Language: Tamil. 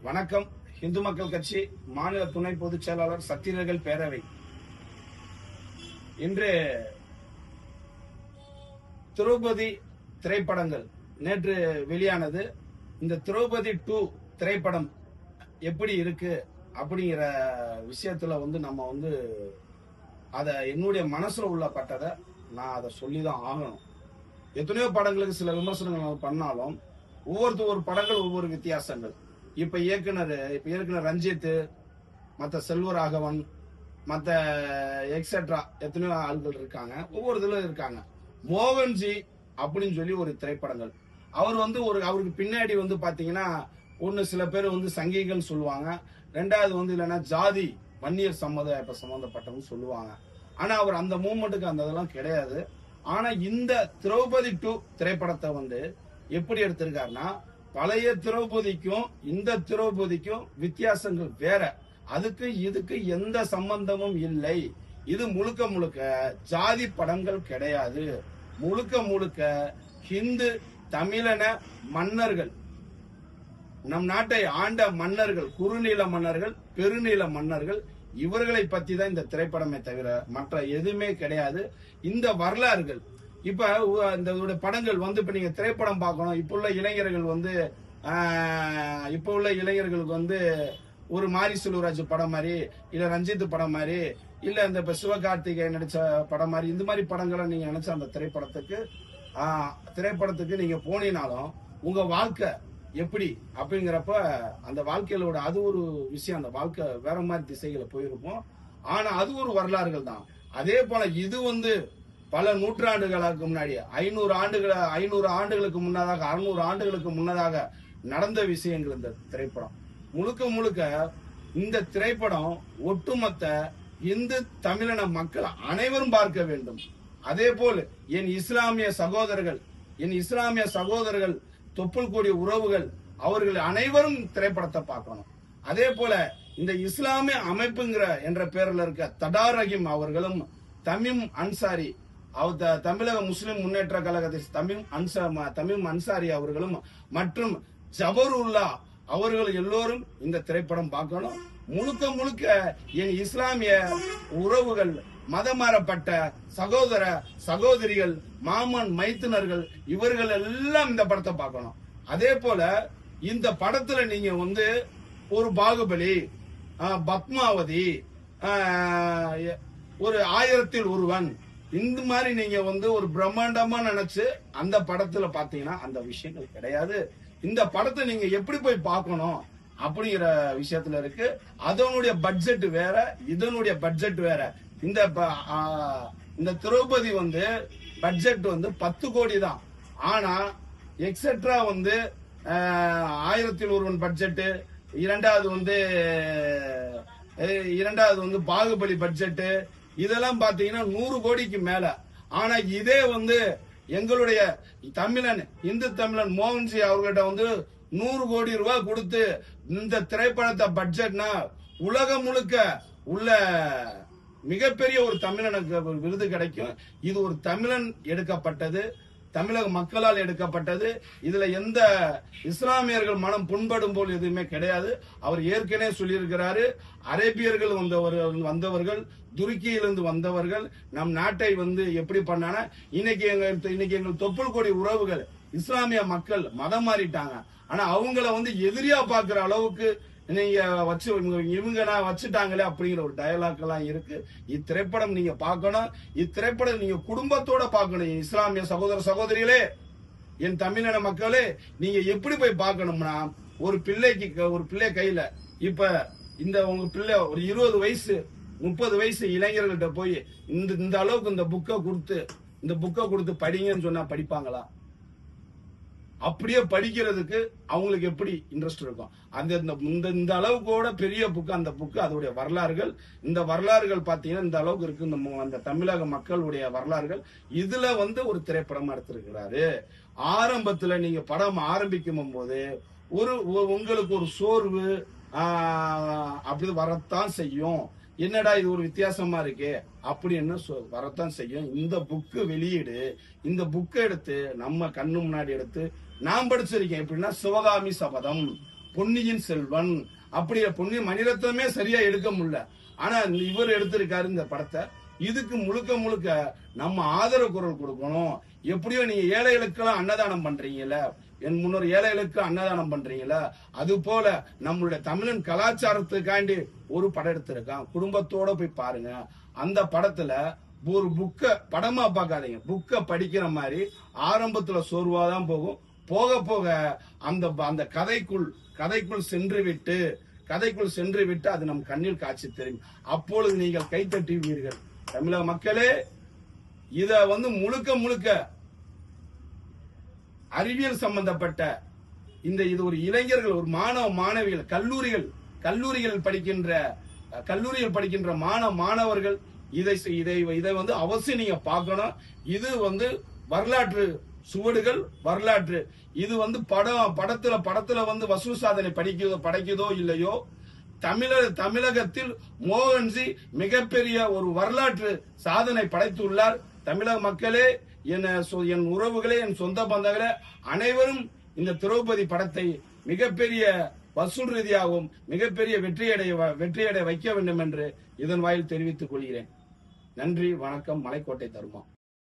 வணக்கம். இந்து மக்கள் கட்சி மாநில துணை பொதுச் செயலாளர் சத்திரர்கள் பேரவை. இன்று திரௌபதி திரைப்படங்கள் நேற்று வெளியானது. இந்த திரௌபதி 2 திரைப்படம் எப்படி இருக்கு அப்படிங்கிற விஷயத்துல நம்ம அத என்னுடைய மனசுல உள்ள பட்டதை நான் அதை சொல்லிதான் ஆகணும். எத்தனையோ படங்களுக்கு சில விமர்சனங்கள் பண்ணாலும் ஒவ்வொரு படங்கள் ஒவ்வொரு வித்தியாசங்கள். இப்ப இயக்குனர் ரஞ்சித், மத்த செல்வராகவன், மத்த எக்ஸெட்ரா எத்தனையோ ஆள்கள் இருக்காங்க, ஒவ்வொரு இதுல இருக்காங்க. மோகன்ஜி அப்படின்னு சொல்லி ஒரு திரைப்படங்கள் அவர் அவருக்கு பின்னாடி பாத்தீங்கன்னா ஒண்ணு சில பேர் சங்கிகள் சொல்லுவாங்க, ரெண்டாவது இல்லைன்னா ஜாதி வன்னியர் சம்பந்தப்பட்டவங்க சொல்லுவாங்க. ஆனா அவர் அந்த மூவ்மெண்ட்டுக்கு அந்த இதெல்லாம் கிடையாது. ஆனா இந்த திரௌபதி 2 திரைப்படத்தை எப்படி எடுத்திருக்காருன்னா, பழைய திரௌபதிக்கும் இந்த திரௌபதிக்கும் வித்தியாசங்கள் வேற. அதுக்கு இதுக்கு எந்த சம்பந்தமும் இல்லை. இது முழுக்க ஜாதி படங்கள் கிடையாது. முழுக்க ஹிந்து தமிழன மன்னர்கள், நம் நாட்டை ஆண்ட மன்னர்கள், குறுநில மன்னர்கள், பெருநில மன்னர்கள், இவர்களை பத்தி தான் இந்த திரைப்படமே தவிர மற்ற எதுவுமே கிடையாது. இந்த வரலாறுகள் இப்ப இந்த படங்கள் இப்ப நீங்க திரைப்படம் பார்க்கணும். இப்ப உள்ள இளைஞர்களுக்கு ஒரு மாரி செல்வராஜ் படம் மாதிரி, இல்ல ரஞ்சித் படம் மாதிரி, இல்ல இந்த இப்ப சிவகார்த்திகேயன் நடிச்ச படம் மாதிரி, இந்த மாதிரி படங்களை நீங்க நினைச்ச அந்த திரைப்படத்துக்கு நீங்க போனீங்கனாலும் உங்க வாழ்க்கை எப்படி அப்படிங்கிறப்ப அந்த வாழ்க்கையோட அது ஒரு விஷயம். அந்த வாழ்க்கை வேற மாதிரி திசைகளை போயிருக்கும். ஆனா அது ஒரு வரலாறுகள் தான். அதே போல இது பல நூற்றாண்டுகளுக்கு முன்னாடி 500 ஆண்டுகளுக்கு முன்னதாக, 600 ஆண்டுகளுக்கு முன்னதாக நடந்த விஷயங்கள். இந்த திரைப்படம் முழுக்க இந்த திரைப்படம் ஒட்டுமொத்த இந்து தமிழின மக்கள் அனைவரும் பார்க்க வேண்டும். அதே போல் என் இஸ்லாமிய சகோதரர்கள் தொப்புள் கூடிய உறவுகள் அவர்கள் அனைவரும் திரைப்படத்தை பார்க்கணும். அதே போல இந்த இஸ்லாமிய அமைப்புங்கிற என்ற பேர்ல இருக்க தடார் ரஹீம் அவர்களும், தமீம் அன்சாரி, தமிழக முஸ்லிம் முன்னேற்ற கழகத்தை தமீம் அன்சாரி அவர்களும் மற்றும் ஜபருல்லா அவர்கள் எல்லோரும் இந்த திரைப்படம் பார்க்கணும். முழுக்க என் இஸ்லாமிய உறவுகள், மதம் மாறப்பட்ட சகோதர சகோதரிகள், மாமன் மைத்துனர்கள், இவர்கள் எல்லாம் இந்த படத்தை பார்க்கணும். அதே போல இந்த படத்துல நீங்க ஒரு பாகுபலி, பத்மாவதி, ஒரு 1000ல் ஒருவன், இந்த மாதிரி நீங்க ஒரு பிரம்மாண்டமா நினைச்சு அந்த படத்துல பாத்தீங்கன்னா அந்த விஷயங்கள் கிடையாது. இந்த படத்தை நீங்க எப்படி போய் பார்க்கணும் அப்படிங்கிற விஷயத்துல இருக்கு. அதனுடைய பட்ஜெட் வேற, இதனுடைய பட்ஜெட் வேற. இந்த திரௌபதி பட்ஜெட் 10 கோடி தான். ஆனா எக்ஸெட்ரா 1000ல் ஒருவன் பட்ஜெட், இரண்டாவது பாகுபலி பட்ஜெட், இதெல்லாம் பாத்தீங்கன்னா 100 கோடிக்கு மேல. ஆனா இதே எங்களுடைய இந்து தமிழன் மோகன்ஜி அவர்கிட்ட 100 கோடி ரூபாய் கொடுத்து இந்த திரைப்படத்தை பட்ஜெட்னா உலகம் முழுக்க உள்ள மிகப்பெரிய ஒரு தமிழனுக்கு விருது கிடைக்கும். இது ஒரு தமிழன் எடுக்கப்பட்டது, தமிழக மக்களால் எடுக்கப்பட்டது. இதுல எந்த இஸ்லாமியர்கள் மனம் புண்படும் போல் எதுவுமே கிடையாது. அவர் ஏற்கனவே சொல்லியிருக்கிறாரு, அரேபியர்கள் வந்தவர்கள், துருக்கியிலிருந்து வந்தவர்கள் நம் நாட்டை எப்படி பண்ணானா, இன்னைக்கு எங்கள் தொப்புள் கொடி உறவுகள் இஸ்லாமிய மக்கள் மதம் மாறிட்டாங்க. ஆனா அவங்கள எதிரியா பாக்குற அளவுக்கு நீங்க இவங்க வச்சுட்டாங்களே அப்படிங்கிற ஒரு டயலாக் எல்லாம் இருக்கு. இத்திரைப்படம் நீங்க பார்க்கணும். இத்திரைப்படம் நீங்க குடும்பத்தோட பார்க்கணும். இஸ்லாமிய சகோதர சகோதரிகளே, என் தமிழின மக்களே, நீங்க எப்படி போய் பார்க்கணும்னா, ஒரு பிள்ளை கையில இப்ப உங்க பிள்ளை ஒரு 20 வயசு 30 வயசு இளைஞர்கள்ட்ட போய் இந்த அளவுக்கு இந்த புக்கை கொடுத்து படிங்கன்னு சொன்னா படிப்பாங்களா? அப்படியே படிக்கிறதுக்கு அவங்களுக்கு எப்படி இன்ட்ரெஸ்ட் இருக்கும்? இந்த அளவுக்கு பெரிய புக்கு, அந்த புக்கு அதோடைய வரலாறுகள். இந்த வரலாறுகள் பாத்தீங்கன்னா இந்த அளவுக்கு இருக்கு. அந்த தமிழக மக்களுடைய வரலாறுகள் இதுல ஒரு திரைப்படம் எடுத்திருக்கிறாரு. ஆரம்பத்துல நீங்க படம் ஆரம்பிக்கும் போது உங்களுக்கு ஒரு சோர்வு அப்படி வரத்தான் செய்யும். என்னடா இது ஒரு வித்தியாசமா இருக்கு அப்படின்னு வரத்தான் செய்யும். இந்த புக்கு வெளியீடு, இந்த புக்கை எடுத்து நம்ம கண்ணு முன்னாடி எடுத்து நான் படிச்சிருக்கேன். எப்படின்னா சிவகாமி சபதம், பொன்னியின் செல்வன், அப்படி பொன்னி மணிரத்னமே சரியா எடுக்க முடியல. ஆனா இவர் எடுத்திருக்காரு இந்த படத்தை. இதுக்கு முழுக்க முழுக்க நம்ம ஆதரவு குரல் கொடுக்கணும். எப்படியோ நீங்க ஏழைகளுக்கெல்லாம் அன்னதானம் பண்றீங்கல்ல, என் முன்னோர் ஏழைகளுக்கு அன்னதானம் பண்றீங்களா, அது போல நம்மளுடைய தமிழன் கலாச்சாரத்துக்காண்டி ஒரு படம் எடுத்திருக்கான். குடும்பத்தோட போய் பாருங்க. அந்த படத்துல ஒரு புக்க படமா பார்க்காதீங்க, புக்க படிக்கிற மாதிரி ஆரம்பத்துல சோர்வாதான் போகும். போக போக அந்த கதைக்குள் சென்று விட்டு அது நம் கண்ணில் காட்சி தெரியும். அப்பொழுது நீங்கள் கைத்தட்டுவீர்கள். தமிழக மக்களே, இத முழுக்க முழுக்க அறிவியல் சம்பந்தப்பட்ட இது ஒரு இளைஞர்கள், ஒரு மாணவ மாணவிகள், கல்லூரிகள் படிக்கின்ற மாணவர்கள் இதை அவசியம் நீங்க பார்க்கணும். இது வரலாற்று சுவடுகள், வரலாற்று. இது படத்துல வசூல் சாதனை படைக்குதோ இல்லையோ, தமிழகத்தில் மோகன்ஜி மிகப்பெரிய ஒரு வரலாற்று சாதனை படைத்துள்ளார். தமிழக மக்களே, என் உறவுகளே, என் சொந்த பந்தங்களே, அனைவரும் இந்த திரௌபதி படத்தை மிகப்பெரிய வசூல் ரீதியாகவும் மிகப்பெரிய வெற்றியடைய வைக்க வேண்டும் என்று இதன் வாயில் தெரிவித்துக் கொள்கிறேன். நன்றி, வணக்கம். மலைக்கோட்டை தருமா.